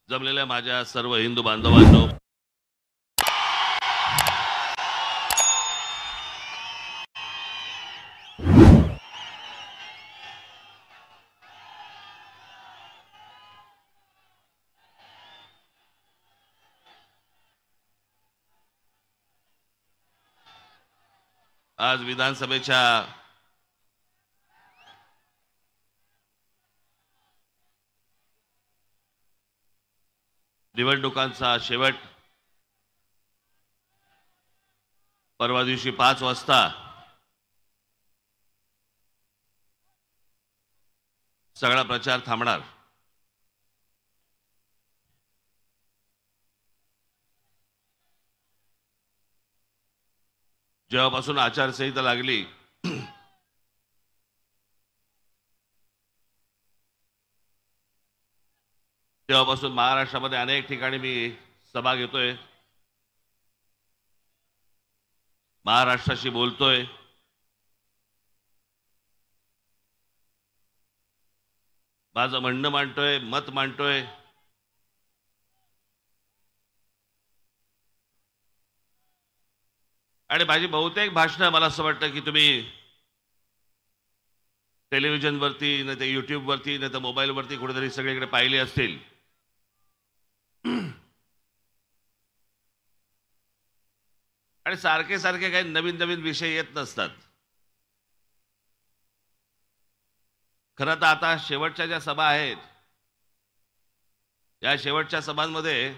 जमलेल्या माझ्या सर्व हिंदू बांधवांनो, आज विधानसभेच्या निवडणुकांचा शेवट परवा दिवशी 5 वाजता सगळा प्रचार थांबणार। जेव्हापासून आचारसंहिता लागली तेव्हापासून महाराष्ट्रामध्ये अनेक ठिकाणी मी सभा घेतोय, महाराष्ट्राशी बोलतोय, माझं म्हणणं मांडतोय, मत मांडतोय। आणि माझी बहुतेक भाषणं मला असं वाटतं की तुम्ही टेलिव्हिजनवरती नाही तर युट्यूबवरती नाही तर मोबाईलवरती कुठेतरी सगळीकडे पाहिली असतील। आणि सारखे सारखे काही नवीन नवीन विषय येत नसतात। खरं तर आता शेवटच्या ज्या सभा आहेत या शेवटच्या सभांमध्ये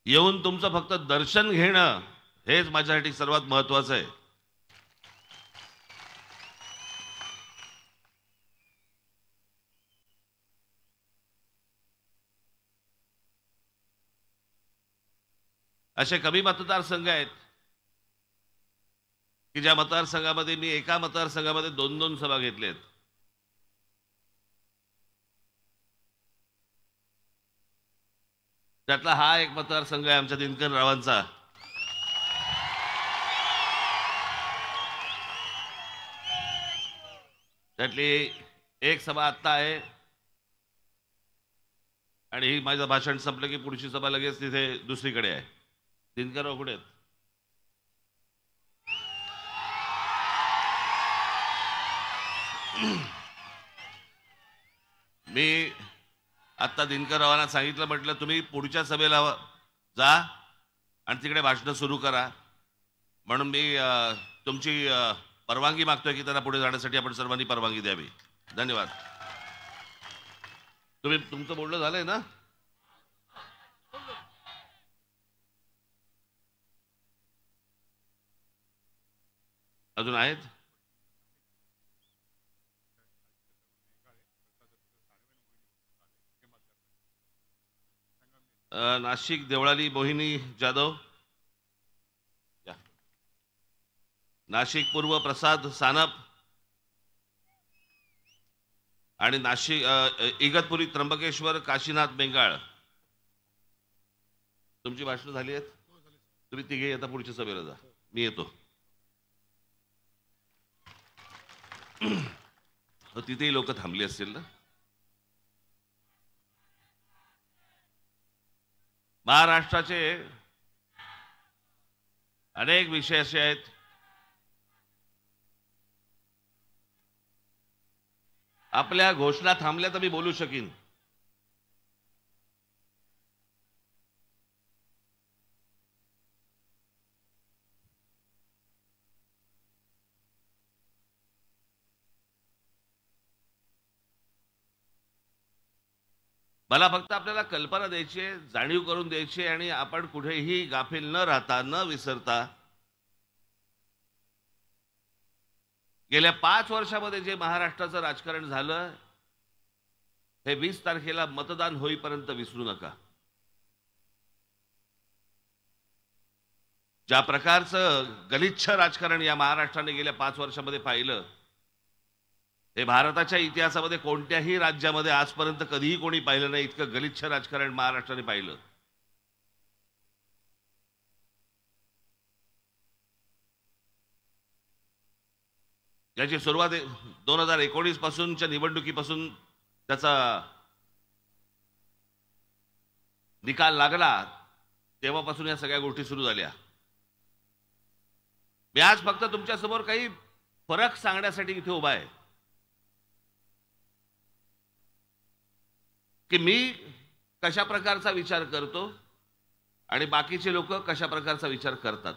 येऊन तुमचं फक्त दर्शन घेणं हेच माझ्यासाठी सर्वात महत्त्वाचं आहे। असे कमी मतदारसंघ आहेत की ज्या मतदारसंघामध्ये मी एका मतदारसंघामध्ये 2-2 सभा घेतल्यात। त्यातला हा एक मतदारसंघ आहे आमच्या दिनकर रावांचा। त्यातली एक सभा आत्ता आहे आणि ही माझं भाषण संपलं की पुढची सभा लगेच तिथे दुसरीकडे आहे। दिनकर राव कुठे आहेत? मी आता दिनकर रावांना सांगितलं, म्हटलं तुम्ही पुढच्या सभेला जा आणि तिकडे भाषण सुरू करा, म्हणून मी तुमची परवानगी मागतोय की त्यांना पुढे जाण्यासाठी आपण सर्वांनी परवानगी द्यावी। धन्यवाद। तुमचं बोलणं झालंय ना? अजून आहेत? नाशिक देवळाली मोहिनी जाधव, नाशिक पूर्व प्रसाद सानप आणि नाशिक इगतपुरी त्र्यंबकेश्वर काशीनाथ बेंगाळ। तुमची भाषणं झाली आहेत? तुम्ही तिघे आता पुढच्या सभेला जा, मी येतो। तिथेही लोक थांबली असतील ना? महाराष्ट्राचे अनेक विषय असे आहेत आपल्या घोषणा थांबल्या तर मी बोलू शकीन, मला फक्त आपल्याला कल्पना द्यायची आहे, जाणीव करून द्यायची आहे आणि आपण कुठेही गाफील न राहता न विसरता गेल्या 5 वर्षामध्ये जे महाराष्ट्राचं राजकारण झालं हे 20 तारखेला मतदान होईपर्यंत विसरू नका। ज्या प्रकारचं गलिच्छ राजकारण या महाराष्ट्राने गेल्या 5 वर्षामध्ये पाहिलं हे भारताच्या इतिहासामध्ये कोणत्याही राज्यामध्ये आजपर्यंत कधीही कोणी पाहिलं नाही। इतकं गलिच्छ राजकारण महाराष्ट्राने पाहिलं। याची सुरुवात 2019 पासूनच्या निवडणुकीपासून त्याचा निकाल लागला तेव्हापासून या सगळ्या गोष्टी सुरू झाल्या. मी आज फक्त तुमच्या समोर काही फरक सांगण्यासाठी इथे उभा आहे की मी कशा प्रकारचा विचार करतो आणि बाकीचे लोक कशा प्रकारचा विचार करतात.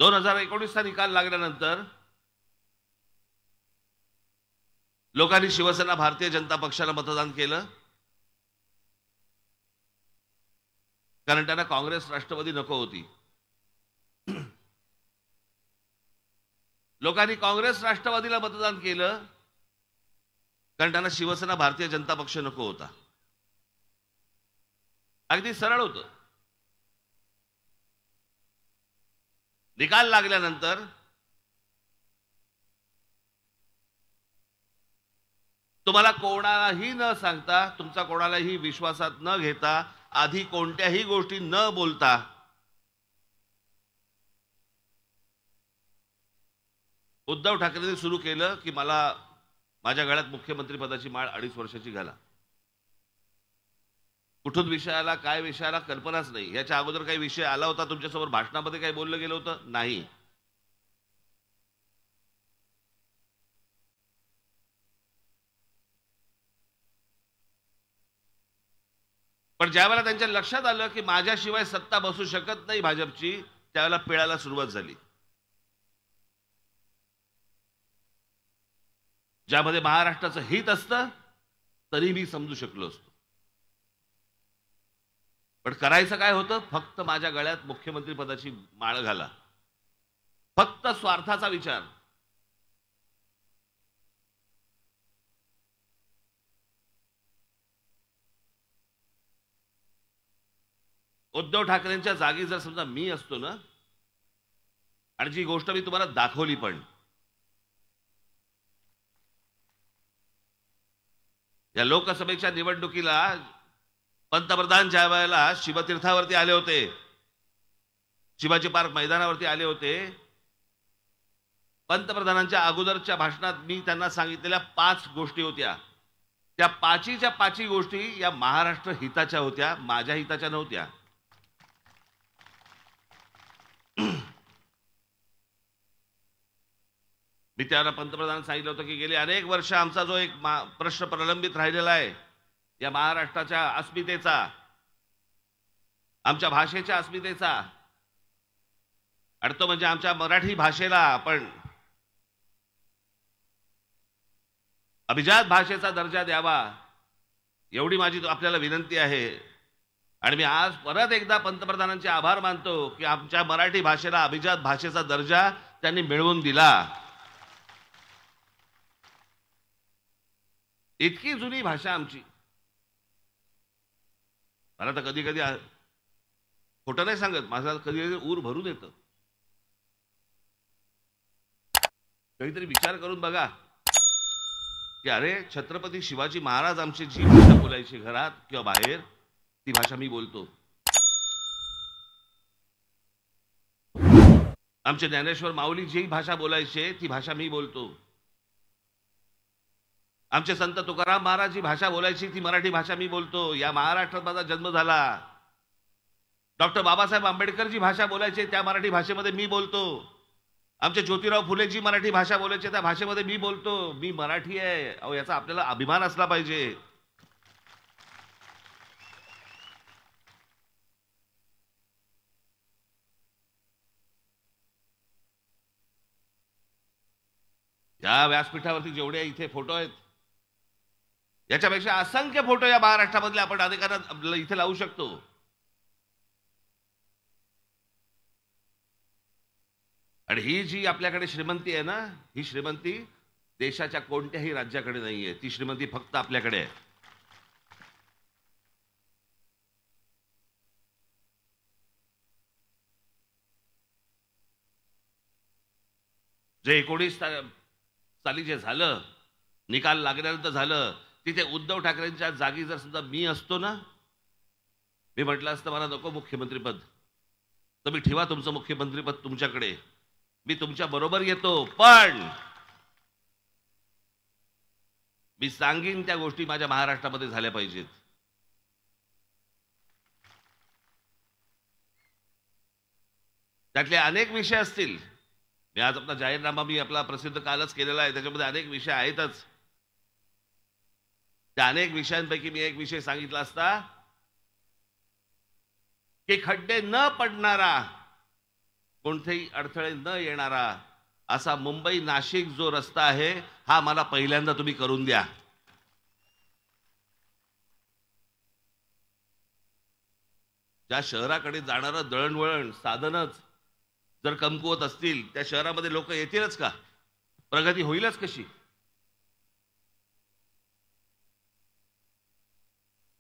दोन 2019चा निकाल लागल्यानंतर लोकांनी शिवसेना भारतीय जनता पक्षाला मतदान केलं, कारण त्यांना काँग्रेस राष्ट्रवादी नको होती. लोकांनी काँग्रेस राष्ट्रवादीला मतदान केलं कारण त्यांना शिवसेना भारतीय जनता पक्ष नको होता. अगदी सरळ होतं. निकाल लागल्यानंतर तुम्हाला कोणालाही न सांगता, तुमचा कोणालाही विश्वासात न घेता, आधी कोणत्याही गोष्टी न बोलता उद्धव ठाकरेंनी सुरू केलं की मला माझ्या गळ्यात मुख्यमंत्री पदाची माळ 2.5 वर्षाची घाला. कुठून विषय आला, काय विषय आला, कल्पनाच नाही. याच्या अगोदर काही विषय आला होता तुमच्यासमोर, भाषणामध्ये काही बोललं गेलं होतं? नाही. पण ज्यावेळेला त्यांच्या लक्षात आलं की माझ्याशिवाय सत्ता बसू शकत नाही भाजपची, त्यावेळेला पिळायला सुरुवात झाली. ज्यामध्ये महाराष्ट्राचं हित असतं तरी मी समजू शकलो असतो. पण करायचं काय होतं? फक्त माझ्या गळ्यात मुख्यमंत्री पदाची माळ घाला. फक्त स्वार्थाचा विचार. उद्धव ठाकरेंच्या जागी जर समजा मी असतो ना, आणि जी गोष्ट मी तुम्हाला दाखवली, पण या लोकसभेच्या निवडणुकीला पंतप्रधान ज्या वेळेला शिवतीर्थावरती आले होते, शिवाजी पार्क मैदानावरती आले होते, पंतप्रधानांच्या अगोदरच्या भाषणात मी त्यांना सांगितलेल्या 5 गोष्टी होत्या. त्या 5च्या 5 गोष्टी या महाराष्ट्र हिताच्या होत्या, माझ्या हिताच्या नव्हत्या. मी त्याला पंतप्रधानांना सांगितलं होतं की गेले अनेक वर्ष आमचा जो एक प्रश्न प्रलंबित राहिलेला आहे या महाराष्ट्राच्या अस्मितेचा, आमच्या भाषेच्या अस्मितेचा, आणि तो म्हणजे आमच्या मराठी भाषेला आपण अभिजात भाषेचा दर्जा द्यावा, एवढी माझी आपल्याला विनंती आहे. आणि मी आज परत एकदा पंतप्रधानांचे आभार मानतो की आमच्या मराठी भाषेला अभिजात भाषेचा दर्जा त्यांनी मिळवून दिला. इतकी जुनी भाषा आमची. मला तर कधी कधी खोटं नाही सांगत, माझा कधी कधी ऊर भरून येतं. काहीतरी विचार करून बघा की अरे, छत्रपती शिवाजी महाराज आमची जी भाषा बोलायची घरात किंवा बाहेर, ती भाषा मी बोलतो. आमचे ज्ञानेश्वर माऊली जी भाषा बोलायचे ती भाषा मी बोलतो. आमचे संत तुकाराम महाराज जी भाषा बोलायची ती मराठी भाषा मी बोलतो. या महाराष्ट्रात माझा जन्म झाला. डॉक्टर बाबासाहेब आंबेडकर जी भाषा बोलायचे त्या मराठी भाषेमध्ये मी बोलतो. आमचे ज्योतिराव फुले जी मराठी भाषा बोलायचे त्या भाषेमध्ये मी बोलतो. मी मराठी आहे. अहो, याचा आपल्याला अभिमान असला पाहिजे. या व्यासपीठावरती जेवढे इथे फोटो आहेत, याच्यापेक्षा असंख्य फोटो या महाराष्ट्रामधले आपण अधिकारात इथे लावू शकतो. आणि ही जी आपल्याकडे श्रीमंती आहे ना, ही श्रीमंती देशाच्या कोणत्याही राज्याकडे नाहीये. ती श्रीमंती फक्त आपल्याकडे आहे. जे 19 साली जे झालं, निकाल लागल्यानंतर झालं, तिथे उद्धव ठाकरेंच्या जागी जर सुद्धा मी असतो ना, मी म्हटलं असतं मला नको मुख्यमंत्रीपद, तुम्ही ठेवा तुमचं मुख्यमंत्रीपद तुमच्याकडे, मी तुमच्या बरोबर येतो, पण मी सांगीन त्या गोष्टी माझ्या महाराष्ट्रामध्ये झाल्या पाहिजेत. त्यातले अनेक विषय असतील. मी आज आपला जाहीरनामा मी आपला प्रसिद्ध कालच केलेला आहे, त्याच्यामध्ये अनेक विषय आहेतच. त्या अनेक विषयांपैकी मी एक विषय सांगितला असता की खड्डे न पडणारा, कोणतेही अडथळे न येणारा असा मुंबई नाशिक जो रस्ता आहे हा मला पहिल्यांदा तुम्ही करून द्या. ज्या शहराकडे जाणारं दळणवळण साधनच जर कमकुवत असतील त्या शहरामध्ये लोक येतीलच का? प्रगती होईलच कशी?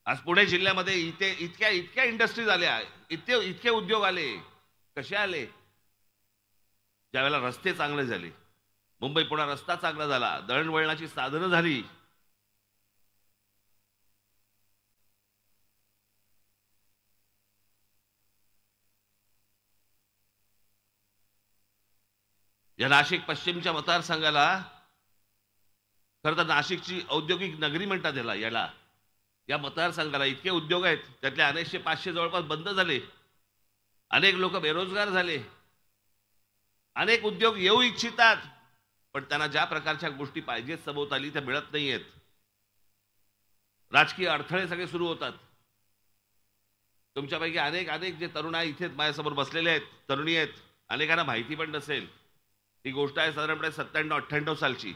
आज पुणे जिल्ह्यामध्ये इतक्या इतक्या इंडस्ट्रीज आल्या, इतके उद्योग आले. कसे आले? ज्यावेळेला रस्ते चांगले झाले, मुंबई पुणे रस्ता चांगला झाला, दळणवळणाची साधनं झाली. या नाशिक पश्चिमच्या मतदारसंघाला खरं तर नाशिकची औद्योगिक नगरी म्हणतात याला. या मतदारसंघाला इतके उद्योग आहेत, त्यातले 500 जवळपास बंद झाले. अनेक लोक बेरोजगार झाले. अनेक उद्योग येऊ इच्छितात, पण त्यांना ज्या प्रकारच्या गोष्टी पाहिजेत सभोवताली त्या मिळत नाहीयेत. राजकीय अडथळे सगळे सुरू होतात. तुमच्यापैकी अनेक जे तरुण आहेत इथे माझ्यासमोर बसलेले आहेत, तरुणी आहेत, अनेकांना माहिती पण नसेल. ही गोष्ट आहे साधारणपणे 97-98 सालची.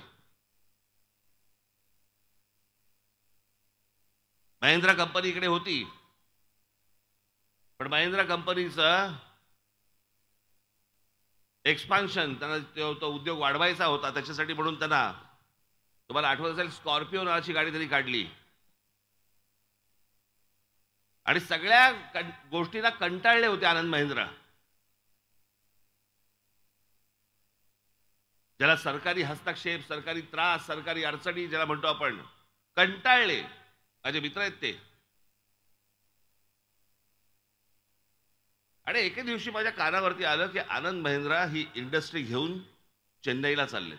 महिंद्रा कंपनी इकडे होती, पण महिंद्रा कंपनीचं एक्सपान्शन, त्यांना तो उद्योग वाढवायचा होता. त्याच्यासाठी म्हणून त्यांना, तुम्हाला आठवत असेल, स्कॉर्पिओ नावाची गाडी त्यांनी काढली आणि सगळ्या गोष्टींना कंटाळले होते आनंद महिंद्रा. ज्याला सरकारी हस्तक्षेप, सरकारी त्रास, सरकारी अडचणी ज्याला म्हणतो आपण, कंटाळले. माझे मित्र आहेत ते. आणि एके दिवशी माझ्या कानावरती आलं की आनंद महिंद्रा ही इंडस्ट्री घेऊन चेन्नईला चालले.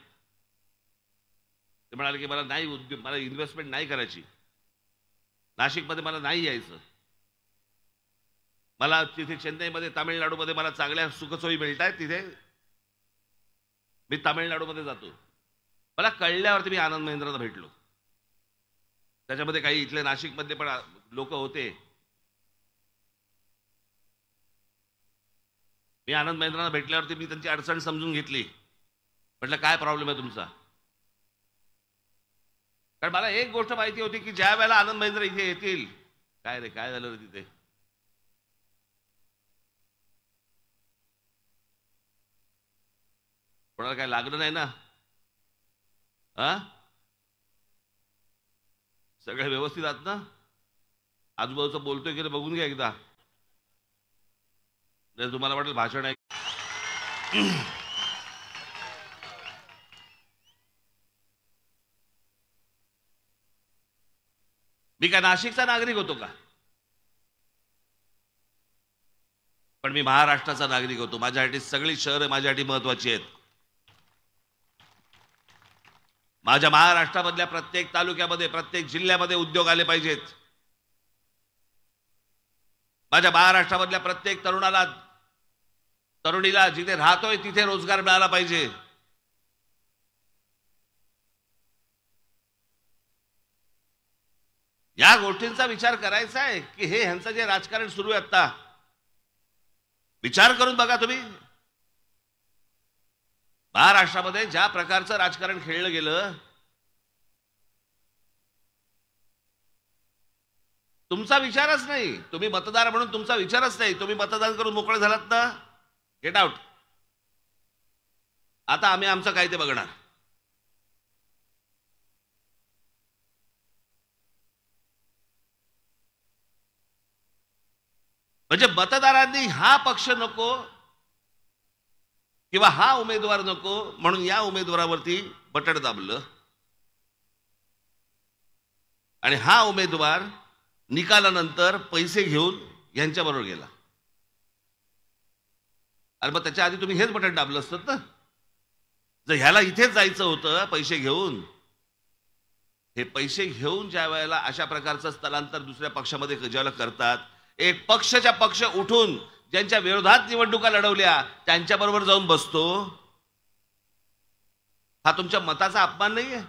ते म्हणाले की मला इन्व्हेस्टमेंट नाही करायची, नाशिकमध्ये मला नाही यायचं, मला तिथे चेन्नईमध्ये, तामिळनाडूमध्ये मला चांगल्या सुखसोयी मिळत आहेत, तिथे मी तामिळनाडूमध्ये जातो. मला कळल्यावरती मी आनंद महिंद्राला भेटलो. त्याच्यामध्ये काही इथले नाशिकमधले पण लोक होते. मी आनंद महिंद्राला भेटल्यावरती मी त्यांची अडचण समजून घेतली. म्हटलं काय प्रॉब्लेम आहे तुमचा? कारण मला एक गोष्ट माहिती होती की ज्या वेळेला आनंद महिंद्रा इथे येतील, काय रे काय झालं रे तिथे, कोणाला काय लागलं नाही ना? सगळे व्यवस्थित आहात ना? आजूबाजूचं बोलतोय की बघून घ्या एकदा, तुम्हाला वाटेल भाषण आहे. मी काय नाशिकचा नागरिक होतो का? पण मी महाराष्ट्राचा नागरिक होतो. माझ्यासाठी सगळी शहरं माझ्यासाठी महत्वाची आहेत. माझ्या महाराष्ट्रामधल्या प्रत्येक तालुक्यामध्ये, प्रत्येक जिल्ह्यामध्ये उद्योग आले पाहिजेत. माझ्या महाराष्ट्रामधल्या प्रत्येक तरुणीला जिथे राहतोय तिथे रोजगार मिळाला पाहिजे. या गोष्टींचा विचार करायचा आहे की हे ह्यांचं जे राजकारण सुरू आहे आता, विचार करून बघा तुम्ही. महाराष्ट्रामध्ये ज्या प्रकारचं राजकारण खेळलं गेलं, तुमचा विचारच नाही. तुम्ही मतदार म्हणून तुमचा विचारच नाही. तुम्ही मतदान करून मोकळे झालात ना, गेट आउट. आता आम्ही आमचं काय ते बघणार. म्हणजे मतदारांनी हा पक्ष नको किंवा हा उमेदवार नको म्हणून या उमेदवारावरती बटण दाबलं आणि हा उमेदवार निकालानंतर पैसे घेऊन यांच्याबरोबर गेला. अरे मग त्याच्या आधी तुम्ही हेच बटन दाबलं असतं ना. जर ह्याला इथेच जायचं होतं पैसे घेऊन, हे पैसे घेऊन ज्या वेळेला अशा प्रकारचं स्थलांतर दुसऱ्या पक्षामध्ये ज्यावेळेला करतात, एक पक्षाच्या पक्ष उठून ज्यांच्या विरोधात निवडणुका लढवल्या त्यांच्याबरोबर जाऊन बसतो, हा तुमच्या मताचा अपमान नाहीये?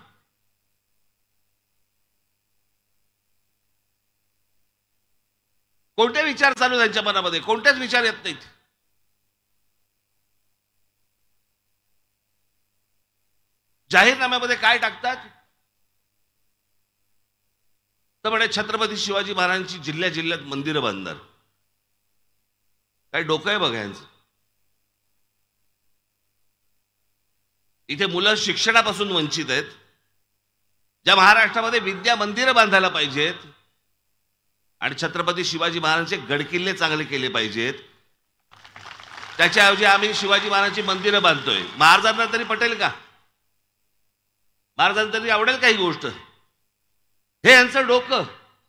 कोणते विचार चालू त्यांच्या मनामध्ये? कोणतेच विचार येत नाहीत. जाहीरनाम्यामध्ये काय टाकतात? तर म्हणे छत्रपती शिवाजी महाराजांची जिल्ह्या जिल्ह्यात मंदिरं बांधणार. काय डोकं आहे बघा यांचं. इथे मुलं शिक्षणापासून वंचित आहेत. ज्या महाराष्ट्रामध्ये विद्या मंदिरं बांधायला पाहिजेत आणि छत्रपती शिवाजी महाराजांचे गडकिल्ले चांगले केले पाहिजेत, त्याच्याऐवजी आम्ही शिवाजी महाराजांची मंदिरं बांधतोय. महाराजांना तरी पटेल का? महाराजांना तरी आवडेल का ही गोष्ट? हे यांचं डोकं,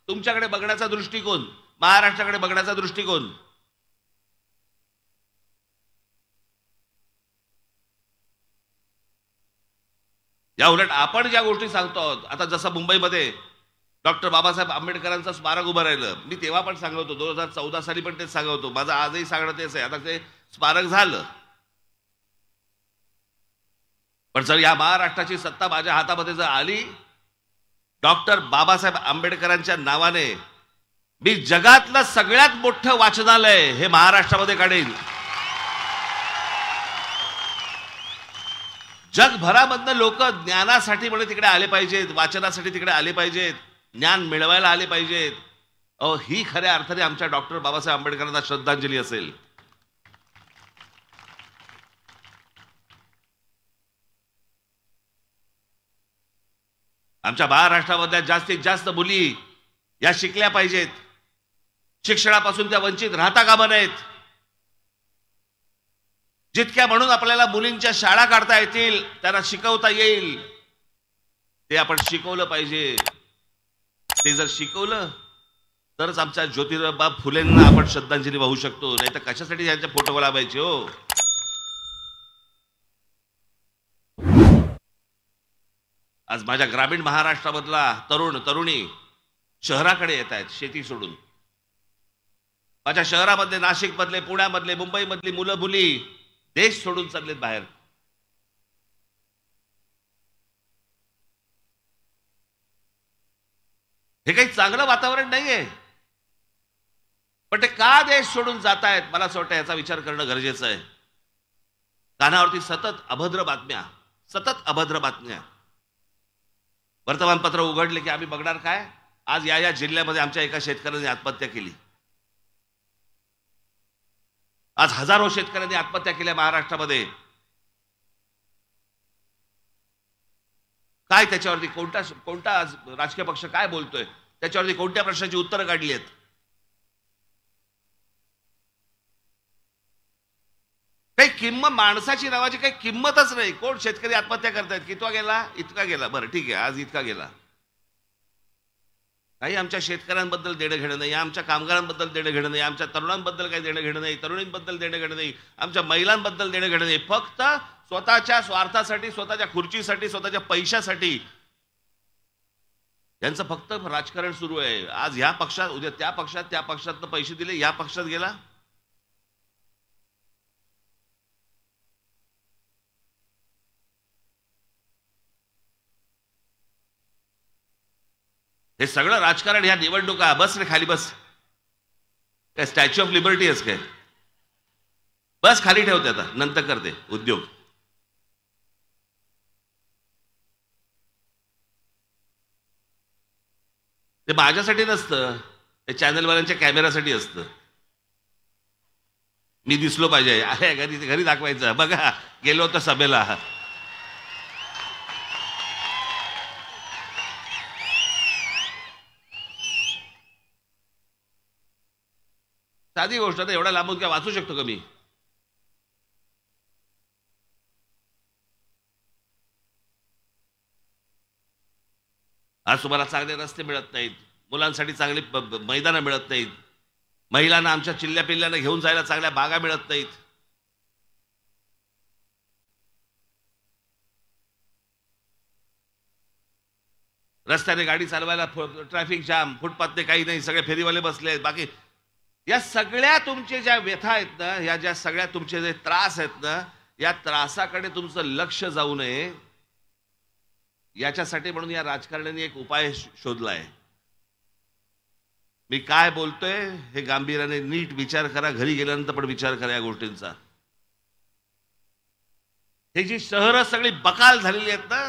तुमच्याकडे बघण्याचा दृष्टिकोन, महाराष्ट्राकडे बघण्याचा दृष्टिकोन. या उलट आपण ज्या गोष्टी सांगतो आहोत, आता जसं मुंबईमध्ये डॉक्टर बाबासाहेब आंबेडकरांचं स्मारक उभं राहिलं, मी तेव्हा पण सांगत होतो, 2014 साली पण तेच सांगत होतो, माझं आजही सांगणं तेच आहे. आता ते स्मारक झालं, पण जर या महाराष्ट्राची सत्ता माझ्या हातामध्ये जर आली, डॉक्टर बाबासाहेब आंबेडकरांच्या नावाने मी जगातलं सगळ्यात मोठं वाचनालय हे महाराष्ट्रामध्ये काढेन. जगभरामधनं लोक ज्ञानासाठी म्हणे तिकडे आले पाहिजेत, वाचनासाठी तिकडे आले पाहिजेत, ज्ञान मिळवायला आले पाहिजेत. ही खऱ्या अर्थाने आमच्या डॉक्टर बाबासाहेब आंबेडकरांना श्रद्धांजली असेल. आमच्या महाराष्ट्रामधल्या जास्तीत जास्त मुली या शिकल्या पाहिजेत. शिक्षणापासून त्या वंचित राहता कामा नयेत. जितक्या म्हणून आपल्याला मुलींच्या शाळा काढता येतील, त्यांना शिकवता येईल, ते आपण शिकवलं पाहिजे. ते जर शिकवलं तरच आमच्या ज्योतिबा फुलेंना आपण श्रद्धांजली वाहू शकतो. नाही तर कशासाठी यांच्या फोटो लावायचे हो? आज माझ्या ग्रामीण महाराष्ट्रामधला तरुण तरुणी शहराकडे येत आहेत शेती सोडून. माझ्या शहरामधले, नाशिकमधले, पुण्यामधले, मुंबईमधली मुलं मुली देश सोडून चाललेत बाहेर. हे काही चांगलं वातावरण नाहीये. पण ते का देश सोडून जात आहेत, मला असं वाटतं याचा विचार करणं गरजेचं आहे. कानावरती सतत अभद्र बातम्या, सतत अभद्र बातम्या. वर्तमानपत्र उघडले की आम्ही बघणार काय? आज या जिल्ह्यामध्ये आमच्या एका शेतकऱ्याने आत्महत्या केली. आज हजारो शेतकऱ्यांनी आत्महत्या केल्या महाराष्ट्रामध्ये. काय त्याच्यावरती कोणता राजकीय पक्ष काय बोलतोय? त्याच्यावरती कोणत्या प्रश्नाची उत्तरं काढली आहेत? काही किंमत, माणसाची नावाची काही किंमतच नाही. कोण शेतकरी आत्महत्या करतायत? कितवा गेला? इतका गेला. बरं ठीक आहे, आज इतका गेला. काही आमच्या शेतकऱ्यांबद्दल देणं घेणं नाही, आमच्या कामगारांबद्दल देणं घेणं नाही, आमच्या तरुणांबद्दल काही देणं घेणं नाही, तरुणींबद्दल देणं घेणं नाही, आमच्या महिलांबद्दल देणं घेणं नाही. फक्त स्वतःच्या स्वार्थासाठी, स्वतःच्या खुर्चीसाठी, स्वतःच्या पैशासाठी यांचं फक्त राजकारण सुरू आहे. आज ह्या पक्षात, उद्या त्या पक्षात, त्या पक्षातनं पैसे दिले, या पक्षात गेला. हे सगळं राजकारण, ह्या निवडणुका. बस रे खाली बस. काय स्टॅच्यू ऑफ लिबर्टी आहेस काय? बस खाली ठेवते, आता नंतर करते उद्योग. ते माझ्यासाठी नसतं, ते चॅनलवाल्यांच्या कॅमेरासाठी असतं. मी दिसलो पाहिजे, आहे घरी, घरी दाखवायचं. बघा गेलो होतो सभेला. साधी गोष्ट. तर एवढा लांबून काय वाचू शकतो का मी? आज तुम्हाला चांगले रस्ते मिळत नाहीत, मुलांसाठी चांगली मैदानं मिळत नाहीत, महिलांना आमच्या चिल्ल्या पिल्ल्यांना घेऊन जायला चांगल्या बागा मिळत नाहीत. रस्त्याने गाडी चालवायला ट्रॅफिक जाम, फुटपाथने काही नाही, सगळे फेरीवाले बसले आहेत. बाकी या सगळ्या तुमचे ज्या व्यथा आहेत ना, या ज्या सगळ्या तुमचे जे त्रास आहेत ना, या त्रासाकडे तुमचं लक्ष जाऊ नये याच्यासाठी म्हणून या राजकारण्यांनी एक उपाय शोधलाय. मी काय बोलतोय हे गांभीर्याने नीट विचार करा, घरी गेल्यानंतर पण विचार करा या गोष्टींचा. हे जी शहरं सगळी बकाल झालेली आहेत ना,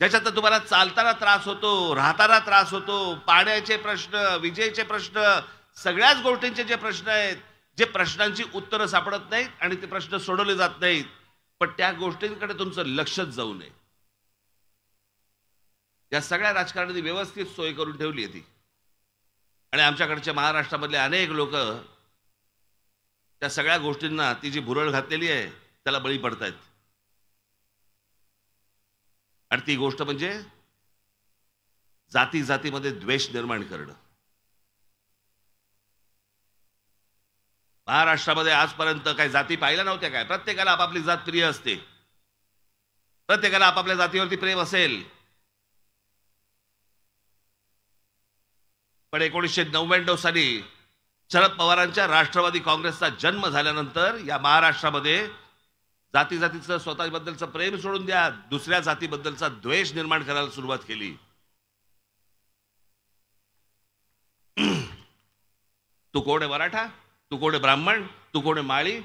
ज्याच्यात तुम्हाला चालताना त्रास होतो, राहताना त्रास होतो, पाण्याचे प्रश्न, विजेचे प्रश्न, सगळ्याच गोष्टींचे जे प्रश्न आहेत, जे प्रश्नांची उत्तरं सापडत नाहीत आणि ते प्रश्न सोडवले जात नाहीत, पण त्या गोष्टींकडे तुमचं लक्षच जाऊ नये. या सगळ्या राजकारणाने व्यवस्थित सोय करून ठेवली आहे ती. आणि आमच्याकडच्या महाराष्ट्रामधले अनेक लोक त्या सगळ्या गोष्टींना ती जी भुरळ घातलेली आहे त्याला बळी पडतायत. आणि ती गोष्ट म्हणजे जाती जातीमध्ये द्वेष निर्माण करणं. महाराष्ट्रामध्ये आजपर्यंत काही जाती पाहिल्या नव्हत्या काय? प्रत्येकाला आपापली जात प्रिय असते, प्रत्येकाला आपापल्या जातीवरती प्रेम असेल. पण 1999 साली शरद पवारांच्या राष्ट्रवादी काँग्रेसचा जन्म झाल्यानंतर या महाराष्ट्रामध्ये जाती जातीचं स्वतःबद्दलचं प्रेम सोडून द्या, दुसऱ्या जातीबद्दलचा द्वेष निर्माण करायला सुरुवात केली. तू कोण आहे मराठा, तू कोण आहे ब्राह्मण, तू कोण आहे माळी.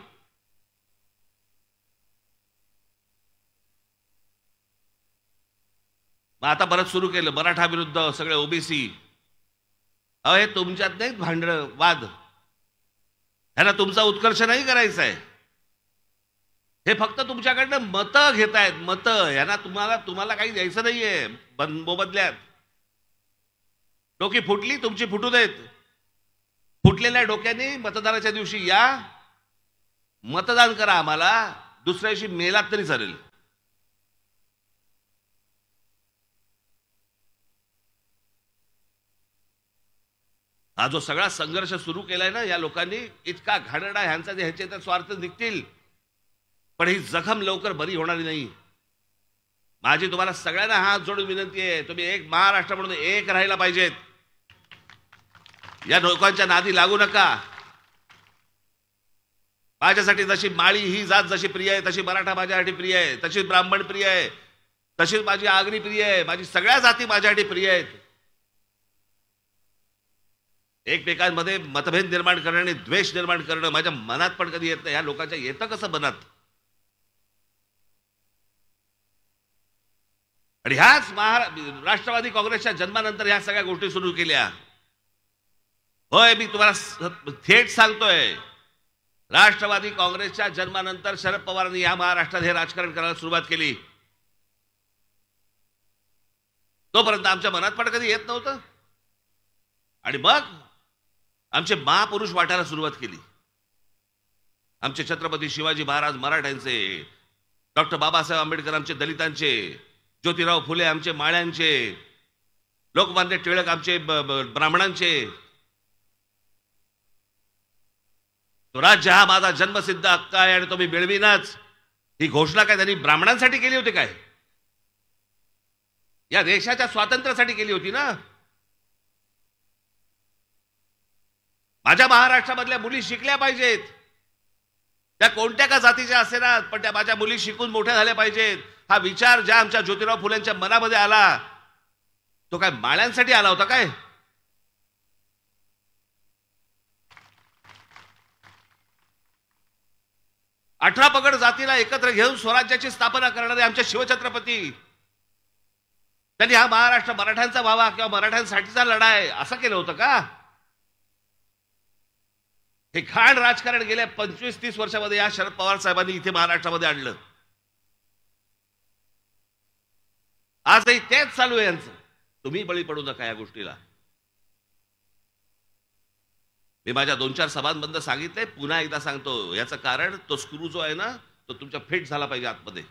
मग आता परत सुरू केलं मराठा विरुद्ध सगळे ओबीसी. हे तुमच्यात नाही भांडण वाद, ह्याला तुमचा उत्कर्ष नाही करायचा आहे. हे फक्त तुमच्याकडनं मतं घेतायत, मतं. यांना तुम्हाला काही द्यायचं नाहीये मोबदल्यात. डोकी फुटली तुमची, फुटू देत. फुटलेल्या डोक्याने मतदानाच्या दिवशी या, मतदान करा आम्हाला, दुसऱ्या दिवशी मेलात तरी चालेल. हा जो सगळा संघर्ष सुरू केलाय ना या लोकांनी, इतका घाणेरडा, ह्यांचा ह्याचे तर स्वार्थ निघतील, पण ही जखम लवकर बरी होणार नाही. माझी तुम्हाला सगळ्यांना हात जोडून विनंती आहे, तुम्ही एक महाराष्ट्र म्हणून एक राहायला पाहिजेत. या लोकांच्या नादी लागू नका. माझ्यासाठी जशी माळी ही जात जशी प्रिय आहे, तशी मराठा माझ्यासाठी प्रिय आहे, तशीच ब्राह्मण प्रिय आहे, तशीच माझी आगरी प्रिय आहे, माझी सगळ्या जाती माझ्यासाठी प्रिय आहेत. एकमेकांमध्ये मतभेद निर्माण करणं आणि द्वेष निर्माण करणं माझ्या मनात पण कधी येत नाही. ह्या लोकांच्या येतं कसं मनात? आणि ह्याच राष्ट्रवादी काँग्रेसच्या जन्मानंतर ह्या सगळ्या गोष्टी सुरू केल्या. होय, मी तुम्हाला थेट सांगतोय, राष्ट्रवादी काँग्रेसच्या जन्मानंतर शरद पवारांनी या महाराष्ट्रात हे राजकारण करायला सुरुवात केली. तोपर्यंत आमच्या मनात पण कधी येत नव्हतं. आणि मग आमचे महापुरुष वाटायला सुरुवात केली. आमचे छत्रपती शिवाजी महाराज मराठ्यांचे, डॉक्टर बाबासाहेब आंबेडकर आमचे दलितांचे, ज्योतिराव फुले आमचे माळ्यांचे, लोकमान्य टिळक आमचे ब्राह्मणांचे. स्वराज्य हा माझा जन्मसिद्ध हक्क आहे आणि तो मी मिळविनाच, ही घोषणा काय त्यांनी ब्राह्मणांसाठी केली होती काय? या देशाच्या स्वातंत्र्यासाठी केली होती ना. माझ्या महाराष्ट्रामधल्या मुली शिकल्या पाहिजेत, त्या कोणत्या का जातीच्या असेना, पण त्या माझ्या मुली शिकून मोठ्या झाल्या पाहिजेत. हा विचार ज्या आमच्या ज्योतिराव फुलेंच्या मनामध्ये आला, तो काय माळ्यांसाठी आला होता काय? अठरा पगड जातीला एकत्र घेऊन स्वराज्याची स्थापना करणारे आमचे शिवछत्रपती, त्यांनी हा महाराष्ट्र मराठ्यांचा व्हावा किंवा मराठ्यांसाठीचा लढा आहे असं केलं होतं का? हे घाण राजकारण गेल्या 25-30 वर्षामध्ये या शरद पवार साहेबांनी इथे महाराष्ट्रामध्ये आणलं. आजही तेच चालू आहे यांचं. तुम्ही बळी पडू नका या गोष्टीला. मी माझ्या 2-4 सभांमधून सांगितलंय, पुन्हा एकदा सांगतो. याचं कारण तो स्क्रू जो आहे ना, तो तुमच्या फिट झाला पाहिजे आतमध्ये.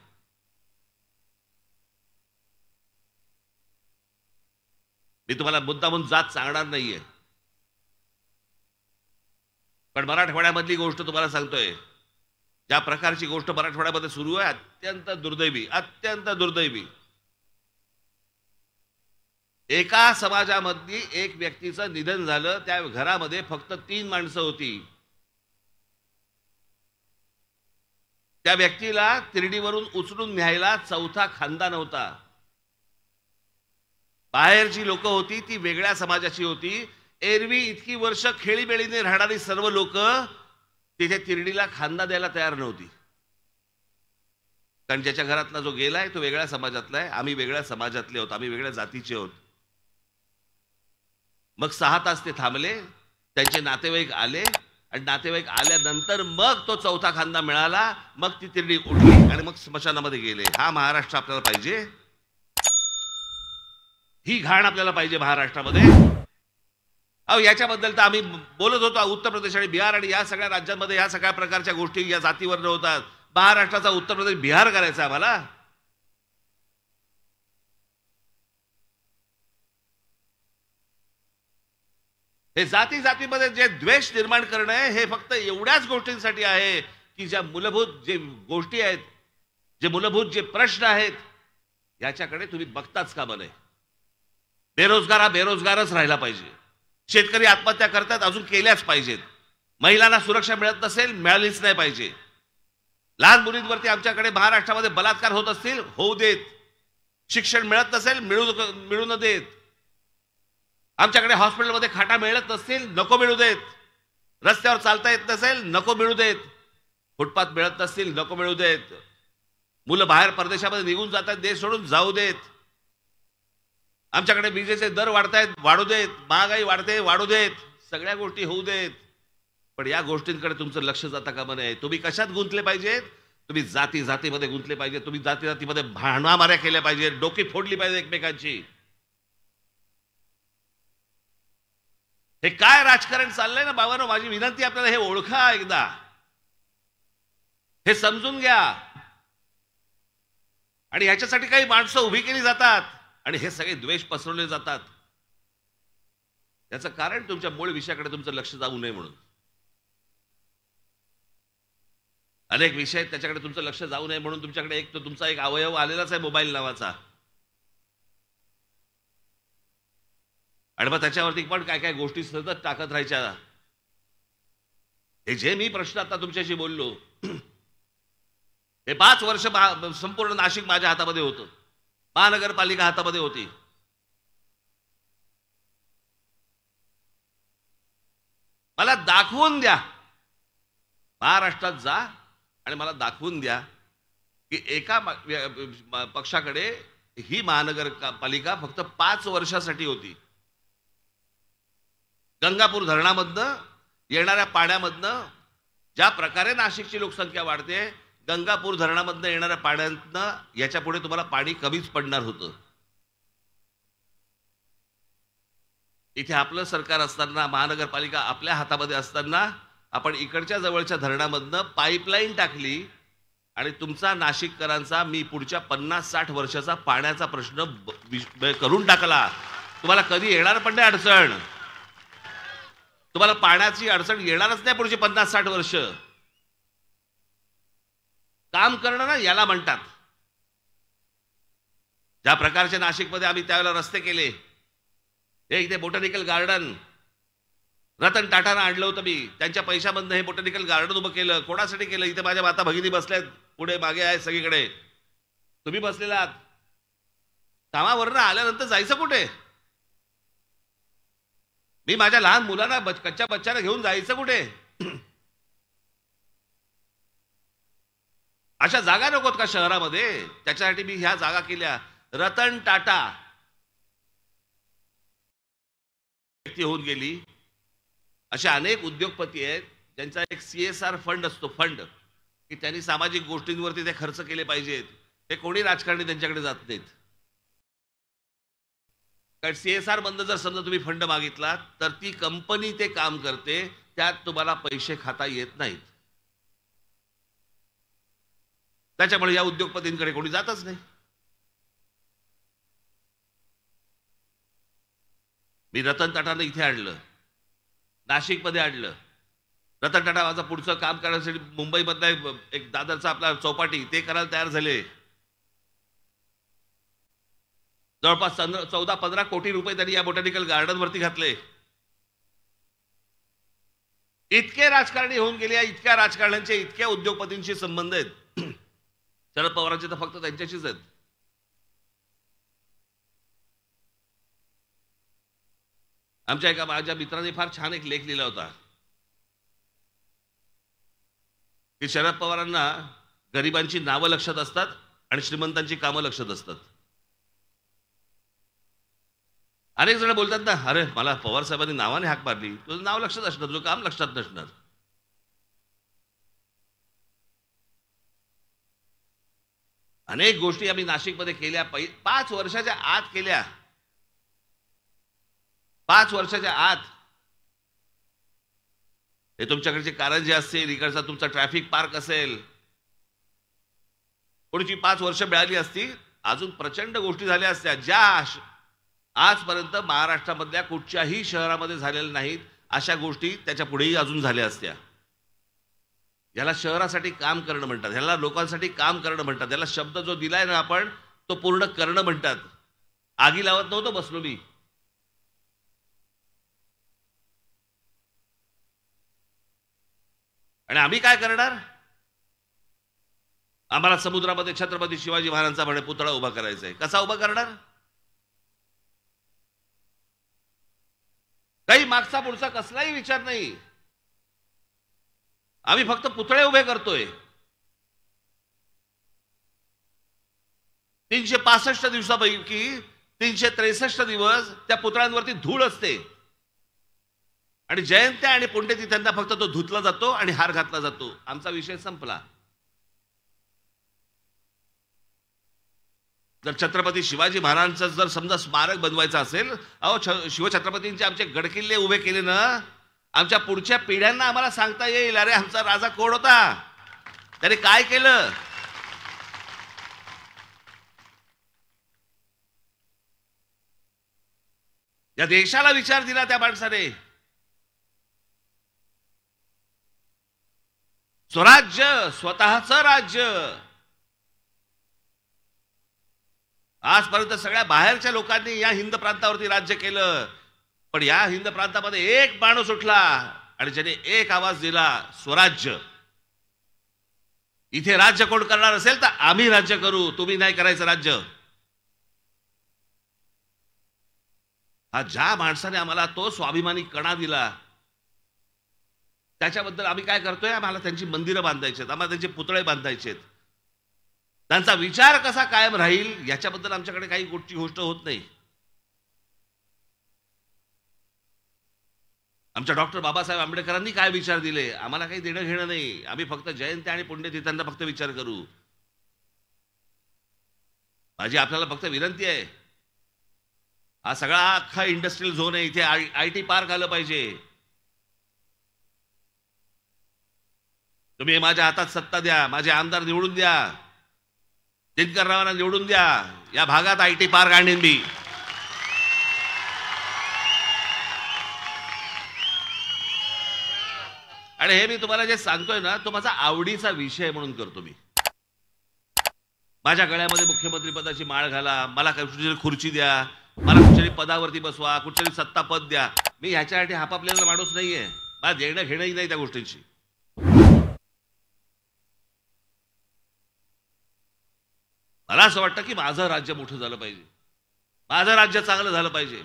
मी तुम्हाला मुद्दामून जात सांगणार नाहीये, पण मराठवाड्यामधली गोष्ट तुम्हाला सांगतोय. ज्या प्रकारची गोष्ट मराठवाड्यामध्ये सुरू आहे, अत्यंत दुर्दैवी, अत्यंत दुर्दैवी. एका समाजामध्ये एक व्यक्तीचं निधन झालं, त्या घरामध्ये फक्त 3 माणसं होती. त्या व्यक्तीला तिरडीवरून उचलून न्यायला चौथा खानदान होता. बाहेरची लोक होती ती वेगळ्या समाजाची होती. एरवी इतकी वर्ष खेळीमेळीने राहणारी सर्व लोक तिथे तिरडीला खांदा द्यायला तयार नव्हती. कारण ज्याच्या घरातला जो गेलाय तो वेगळ्या समाजातला आहे, आम्ही वेगळ्या समाजातले आहोत, आम्ही वेगळ्या जातीचे आहोत. मग 6 तास ते थांबले, त्यांचे नातेवाईक आले आणि नातेवाईक आल्यानंतर मग तो चौथा खांदा मिळाला. मग ती तिरडी उठली आणि मग स्मशानामध्ये गेले. हा महाराष्ट्र आपल्याला पाहिजे? ही घाण आपल्याला पाहिजे महाराष्ट्रामध्ये? अहो, याच्याबद्दल तर आम्ही बोलत होतो. उत्तर प्रदेश आणि बिहार आणि या सगळ्या राज्यांमध्ये या सगळ्या प्रकारच्या गोष्टी या जातीवर होतात. महाराष्ट्राचा उत्तर प्रदेश बिहार करायचा आम्हाला? हे जाती जातीमध्ये जे द्वेष निर्माण करणं आहे हे फक्त एवढ्याच गोष्टींसाठी आहे की ज्या मूलभूत जे गोष्टी आहेत, जे मूलभूत जे प्रश्न आहेत, याच्याकडे तुम्ही बघताच कामा नये. बेरोजगार हा बेरोजगारच राहिला पाहिजे. शेतकरी आत्महत्या करतात, अजून केल्याच पाहिजेत. महिलांना सुरक्षा मिळत नसेल, मिळालीच नाही पाहिजे. लहान मुलींवरती आमच्याकडे महाराष्ट्रामध्ये बलात्कार होत असतील, होऊ देत. शिक्षण मिळत नसेल, मिळू न देत. आमच्याकडे हॉस्पिटलमध्ये खाटा मिळत नसतील, नको मिळू देत. रस्त्यावर चालता येत नसेल, नको मिळू देत. फुटपाथ मिळत नसतील, नको मिळू देत. मुलं बाहेर परदेशामध्ये निघून जातात, देश सोडून जाऊ देत. आमच्याकडे विजेचे दर वाढतायत, वाढू देत. महागाई वाढते, वाढू देत. सगळ्या गोष्टी होऊ देत. पण या गोष्टींकडे तुमचं लक्ष जाता कामा नये. तुम्ही कशात गुंतले पाहिजेत? तुम्ही जाती जातीमध्ये गुंतले पाहिजे. तुम्ही जाती जातीमध्ये भांडणामाऱ्या केल्या पाहिजे, डोकी फोडली पाहिजे एकमेकांची. हे काय राजकारण चाललंय ना बाबांनो, माझी विनंती आपल्याला हे ओळखा एकदा, हे समजून घ्या. आणि ह्याच्यासाठी काही माणसं उभी केली जातात आणि हे सगळे द्वेष पसरवले जातात. याचं कारण तुमच्या मूळ विषयाकडे तुमचं लक्ष जाऊ नये म्हणून. अनेक विषय आहेत त्याच्याकडे तुमचं लक्ष जाऊ नये म्हणून तुमच्याकडे एक तो तुमचा एक अवयव आलेलाच आहे, मोबाईल नावाचा. आणि मग त्याच्यावरती पण काय काय गोष्टी सतत टाकत राहायच्या. हे जे मी प्रश्न आता तुमच्याशी बोललो, हे 5 वर्ष संपूर्ण नाशिक माझ्या हातामध्ये होतं, महानगरपालिका हातामध्ये होती. मला दाखवून द्या, महाराष्ट्रात जा आणि मला दाखवून द्या की एका पक्षाकडे ही महानगरपालिका फक्त 5 वर्षासाठी होती. गंगापूर धरणामधनं येणाऱ्या पाण्यामधनं ज्या प्रकारे नाशिकची लोकसंख्या वाढते, गंगापूर धरणामधनं येणाऱ्या पाण्यातनं याच्या पुढे तुम्हाला पाणी कमीच पडणार होतं. इथे आपलं सरकार असताना, महानगरपालिका आपल्या हातामध्ये असताना आपण इकडच्या जवळच्या धरणामधनं पाईपलाईन टाकली आणि तुमचा नाशिककरांचा मी पुढच्या 50-60 वर्षाचा पाण्याचा प्रश्न करून टाकला. तुम्हाला कधी येणार पण नाही अडचण. तुम्हाला पाण्याची अडचण येणारच नाही पुढची 50-60 वर्ष. काम करणं ना याला म्हणतात. ज्या प्रकारच्या नाशिकमध्ये आम्ही त्यावेळेला रस्ते केले, हे इथे बोटॅनिकल गार्डन रतन टाटानं आणलं होतं मी, त्यांच्या पैशामधनं हे बोटॅनिकल गार्डन उभं केलं. कोणासाठी केलं? इथे माझ्या माता भगिनी बसल्यात, पुढे मागे आहे सगळीकडे. तुम्ही बसलेला कामावरनं आल्यानंतर जायचं कुठे? मी माझ्या लहान मुलांना कच्च्या बच्चाला घेऊन जायचं कुठे? अशा जागा नकोत का शहरामध्ये? त्याच्यासाठी मी ह्या जागा केल्या. रतन टाटा व्यक्ती होऊन गेली. असे अनेक उद्योगपती आहेत ज्यांचा एक CSR फंड असतो, फंड की त्यांनी सामाजिक गोष्टींवरती ते खर्च केले पाहिजेत. हे कोणी राजकारणी त्यांच्याकडे जात नाहीत. कारण CSR मधनं जर समजा तुम्ही फंड मागितला तर ती कंपनी ते काम करते, त्यात तुम्हाला पैसे खाता येत नाहीत. त्याच्यामुळे या उद्योगपतींकडे कोणी जातच नाही. मी रतन टाटाने इथे आणलं, नाशिकमध्ये आणलं. रतन टाटा माझं पुढचं काम करण्यासाठी मुंबईमधला एक दादरचा आपला चौपाटी ते करायला तयार झाले. जवळपास 14-15 कोटी रुपये त्यांनी या बोटॅनिकल गार्डनवरती घातले. इतके राजकारणी होऊन गेले, इतक्या राजकारण्यांचे इतक्या उद्योगपतींशी संबंध आहेत. शरद पवारांचे तर फक्त त्यांच्याशीच आहेत. आमच्या एका माझ्या मित्राने फार छान एक लेख लिहिला होता की शरद पवारांना गरिबांची नावं लक्षात असतात आणि श्रीमंतांची कामं लक्षात असतात. अनेक जण बोलतात ना, अरे मला पवार साहेबांनी नावाने हाक मारली, तुझं नाव लक्षात असणार, तुझं काम लक्षात नसणार. अनेक गोष्टी आम्ही नाशिकमध्ये केल्या, 5 वर्षाच्या आत केल्या. 5 वर्षाच्या आत हे तुमच्याकडचे कारंजे असतील, इकडचा तुमचा ट्रॅफिक पार्क असेल, पुढची 5 वर्ष मिळाली असती, अजून प्रचंड गोष्टी झाल्या असत्या ज्या आजपर्यंत महाराष्ट्रामधल्या कुठच्याही शहरामध्ये झालेल्या नाहीत. अशा गोष्टी त्याच्या पुढेही अजून झाल्या असत्या. याला शहरासाठी काम करणं म्हणतात, ह्याला लोकांसाठी काम करणं म्हणतात. याला शब्द जो दिलाय ना आपण, तो पूर्ण करणं म्हणतात. आगी लावत नव्हतो बसलो मी. आणि आम्ही काय करणार? आम्हाला समुद्रामध्ये छत्रपती शिवाजी महाराजांचा म्हणे पुतळा उभा करायचा आहे. कसा उभा करणार? काही मागचा पुढचा कसलाही विचार नाही. आम्ही फक्त पुतळे उभे करतोय. 365 दिवसापैकी 363 दिवस त्या पुतळ्यांवरती धूळ असते आणि जयंत्या आणि पुण्यतिथ्यांना फक्त तो धुतला जातो आणि हार घातला जातो. आमचा विषय संपला. जर छत्रपती शिवाजी महाराजांचं जर समजा स्मारक बनवायचं असेल, अहो शिवछत्रपतींचे आमचे गडकिल्ले उभे केले ना, आमच्या पुढच्या पिढ्यांना आम्हाला सांगता येईल, अरे आमचा राजा कोण होता, त्याने काय केलं. या देशाला विचार दिला त्या माणसाने. स्वराज्य, स्वतःचं राज्य. आजपर्यंत सगळ्या बाहेरच्या लोकांनी या हिंद प्रांतावरती राज्य केलं, पण या हिंद प्रांतामध्ये एक माणूस उठला आणि ज्याने एक आवाज दिला, स्वराज्य. इथे राज्य कोण करणार असेल तर आम्ही राज्य करू, तुम्ही नाही करायचं राज्य. हा ज्या माणसाने आम्हाला तो स्वाभिमानी कणा दिला, त्याच्याबद्दल आम्ही काय करतोय? आम्हाला त्यांची मंदिरं बांधायची आहेत, आम्हाला त्यांचे पुतळे बांधायचे आहेत. त्यांचा विचार कसा कायम राहील याच्याबद्दल आमच्याकडे काही गोष्ट होत नाही. आमच्या डॉक्टर बाबासाहेब आंबेडकरांनी काय विचार दिले आम्हाला काही देणं घेणं नाही. आम्ही फक्त जयंती आणि पुण्यतिथ्यांना फक्त विचार करू. माझी आपल्याला फक्त विनंती आहे, हा सगळा अख्खा इंडस्ट्रियल झोन आहे, इथे आयटी पार्क आलं पाहिजे. तुम्ही माझ्या हातात सत्ता द्या, माझे आमदार निवडून द्या, दिनकररावांना निवडून द्या, या भागात आयटी पार्क आणीन मी. आणि हे मी तुम्हाला जे सांगतोय ना, तो माझा आवडीचा विषय म्हणून करतो मी. माझ्या गळ्यामध्ये मुख्यमंत्री पदाची माळ घाला, मला कुठेतरी खुर्ची द्या, मला कुठेतरी पदावरती बसवा, कुठेतरी सत्ता पद द्या. मी ह्याच्यासाठी हापापलेला माणूस नाहीये. मला देणं घेणंही नाही त्या गोष्टींची. मला असं वाटतं की माझं राज्य मोठं झालं पाहिजे, माझं राज्य चांगलं झालं पाहिजे.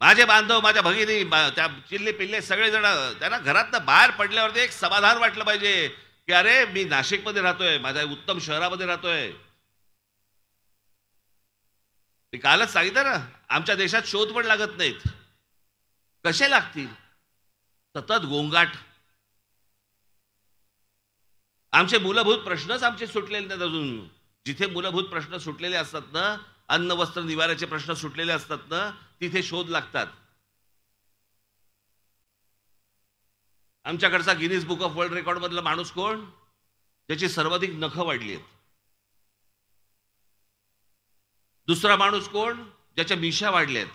माझे बांधव, माझ्या भगिनी, त्या चिल्ले पिल्ले सगळेजण, त्यांना घरातनं बाहेर पडल्यावरती एक समाधान वाटलं पाहिजे की अरे मी नाशिकमध्ये राहतोय, माझ्या उत्तम शहरामध्ये राहतोय. मी कालच सांगितलं ना, आमच्या देशात शोध पण लागत नाहीत. कसे लागतील? सतत गोंगाट. आमचे मूलभूत प्रश्नच आमचे सुटलेले नाहीत अजून. जिथे मूलभूत प्रश्न सुटलेले असतात ना, अन्न वस्त्र निवाऱ्याचे प्रश्न सुटलेले असतात ना, तिथे शोध लागतात. आमच्याकडचा Guinness book of world record मधला माणूस कोण? ज्याची सर्वाधिक नखं वाढली आहेत. दुसरा माणूस कोण? ज्याच्या मिशा वाढल्या आहेत.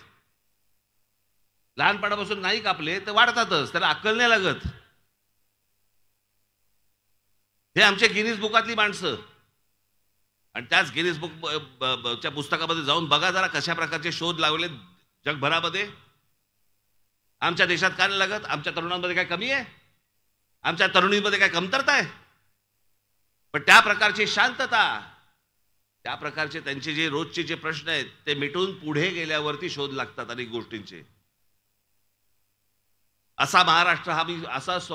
लहानपणापासून नाही कापले तर वाढतातच, त्याला अक्कल नाही लागत. हे आमच्या गिनीज बुकातली माणसं. आणि त्याच गिनीज बुकच्या पुस्तकामध्ये जाऊन बघा जरा कशा प्रकारचे शोध लावले जगभरामध्ये. आमच्या देशात काय नाही लागत? आमच्या तरुणांमध्ये काय कमी आहे? आमच्या तरुणींमध्ये काय कमतरता आहे? पण त्या प्रकारची शांतता, त्या प्रकारचे त्यांचे जे रोजचे जे प्रश्न आहेत ते मिटून पुढे गेल्यावरती शोध लागतात अनेक गोष्टींचे. असा महाराष्ट्र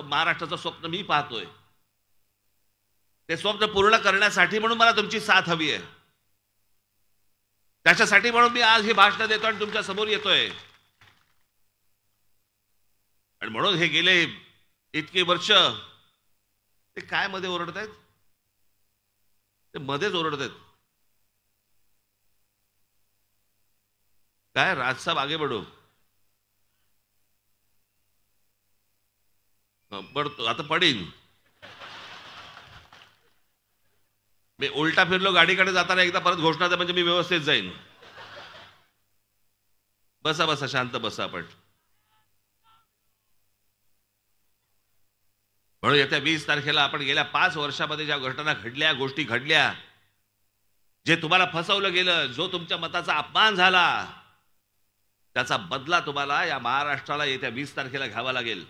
महाराष्ट्राचं स्वप्न मी पाहतोय. ते स्वप्न पूर्ण करण्यासाठी म्हणून मला तुमची साथ हवी आहे. त्याच्यासाठी म्हणून मी आज ही भाषण देतो आणि तुमच्या समोर येतोय. आणि म्हणून हे गेले इतकी वर्ष ते काय मध्ये ओरडत आहेत? ते मध्येच ओरडत आहेत. काय राजसाहेब आगे बढो. पडतो आता पडीन. मी उलटा फिरलो गाडीकडे जाताना एकदा परत घोषणा द्या म्हणजे मी व्यवस्थित जाईन. बसा बसा शांत बसा आपण. म्हणून येत्या 20 तारखेला आपण गेल्या 5 वर्षामध्ये ज्या घटना घडल्या, गोष्टी घडल्या, जे तुम्हाला फसवलं गेलं, जो तुमच्या मताचा अपमान झाला, त्याचा बदला तुम्हाला या महाराष्ट्राला येत्या 20 तारखेला घ्यावा लागेल.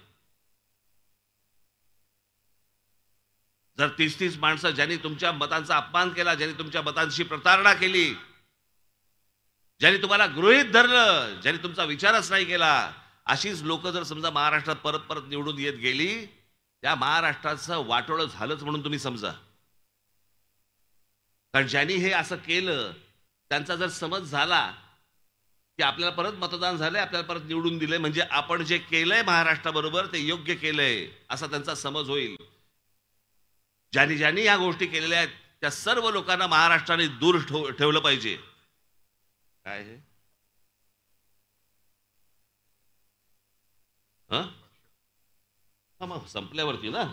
जर 30-30 माणसं ज्यांनी तुमच्या मतांचा अपमान केला, ज्यांनी तुमच्या मतांशी प्रतारणा केली, ज्यांनी तुम्हाला गृहीत धरलं, ज्यांनी तुमचा विचारच नाही केला, अशीच लोक जर समजा महाराष्ट्रात परत परत निवडून येत गेली, त्या महाराष्ट्राचं वाटोळं झालंच म्हणून तुम्ही समजा. कारण ज्यांनी हे असं केलं त्यांचा जर समज झाला की आपल्याला परत मतदान झालंय, आपल्याला परत निवडून दिलंय, म्हणजे आपण जे केलंय महाराष्ट्राबरोबर ते योग्य केलंय असा त्यांचा समज होईल. ज्यांनी ज्यांनी या गोष्टी केलेल्या आहेत त्या सर्व लोकांना महाराष्ट्राने दूर ठेवलं पाहिजे. काय हे मग संपल्यावरती ना,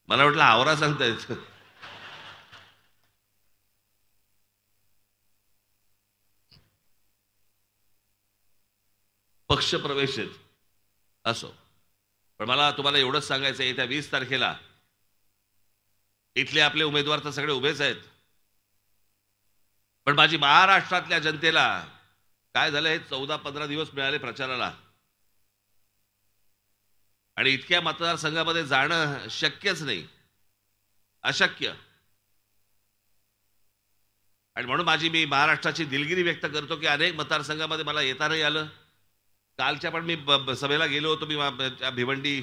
मला वाटलं आवरा सांगतायत. पक्ष प्रवेश आहेत असो, पण मला तुम्हाला एवढंच सांगायचं आहे, येत्या 20 तारखेला इथले आपले उमेदवार तर सगळे उभेच आहेत, पण माझी महाराष्ट्रातल्या जनतेला काय झालंय, 14-15 दिवस मिळाले प्रचाराला आणि इतक्या मतदारसंघामध्ये जाणं शक्यच नाही, अशक्य. आणि म्हणून मी महाराष्ट्राची दिलगिरी व्यक्त करतो की अनेक मतदारसंघामध्ये मला येता नाही आलं. कालच्या पण मी सभेला गेलो होतो, मी भिवंडी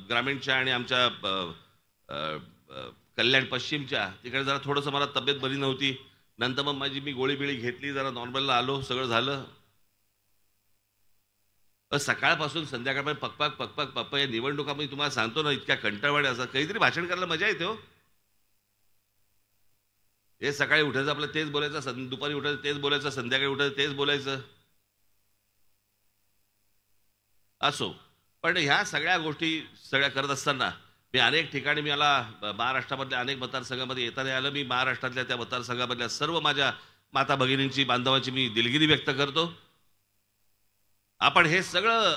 ग्रामीणच्या आणि आमच्या कल्याण पश्चिमच्या तिकडे जरा थोडंसं मला तब्येत बरी नव्हती. नंतर मग मी गोळी बिळी घेतली, जरा नॉर्मलला आलो, सगळं झालं. सकाळपासून संध्याकाळपर्यंत पकपक पकपक पप्प या निवडणुका मी तुम्हाला सांगतो ना, इतक्या कंटाळवाड्या असं काहीतरी भाषण करायला मजा येते हो. हे सकाळी उठायचं आपलं तेच बोलायचं, दुपारी उठायचं तेच बोलायचं, संध्याकाळी उठायचं तेच बोलायचं असो. पण ह्या सगळ्या गोष्टी करत असताना मी अनेक ठिकाणी मला महाराष्ट्रामधल्या अनेक मतदारसंघामध्ये येता नाही आलं. मी महाराष्ट्रातल्या त्या मतदारसंघामधल्या सर्व माझ्या माता भगिनींची, बांधवांची मी दिलगिरी व्यक्त करतो. आपण हे सगळं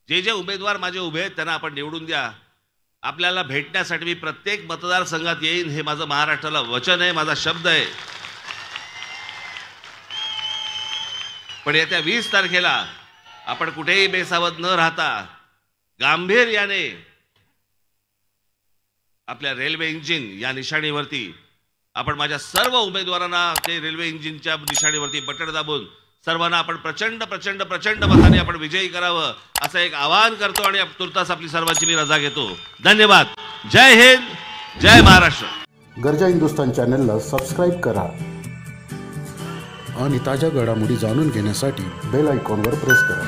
जे जे उमेदवार माझे उभे आहेत त्यांना आपण निवडून द्या. आपल्याला भेटण्यासाठी मी प्रत्येक मतदारसंघात येईन, हे माझं महाराष्ट्राला वचन आहे, माझा शब्द आहे. पण येत्या 20 तारखेला आपण कुठेही बेसावध न राहता गांभीर्याने आपल्या रेल्वे इंजिन या निशाणीवरती आपण माझ्या सर्व उमेदवारांना ते रेल्वे इंजिनच्या निशाणीवरती बटण दाबून सर्वांना आपण प्रचंड प्रचंड प्रचंड मताने आपण विजयी करावं असं एक आवाहन करतो आणि तुर्तास आपली सर्वांची मी रजा घेतो. धन्यवाद. जय हिंद, जय महाराष्ट्र. गर्जा हिंदुस्तान चॅनलला सबस्क्राईब करा आणि ताज्या घडामोडी जाणून घेण्यासाठी बेल आयकॉनवर प्रेस करा.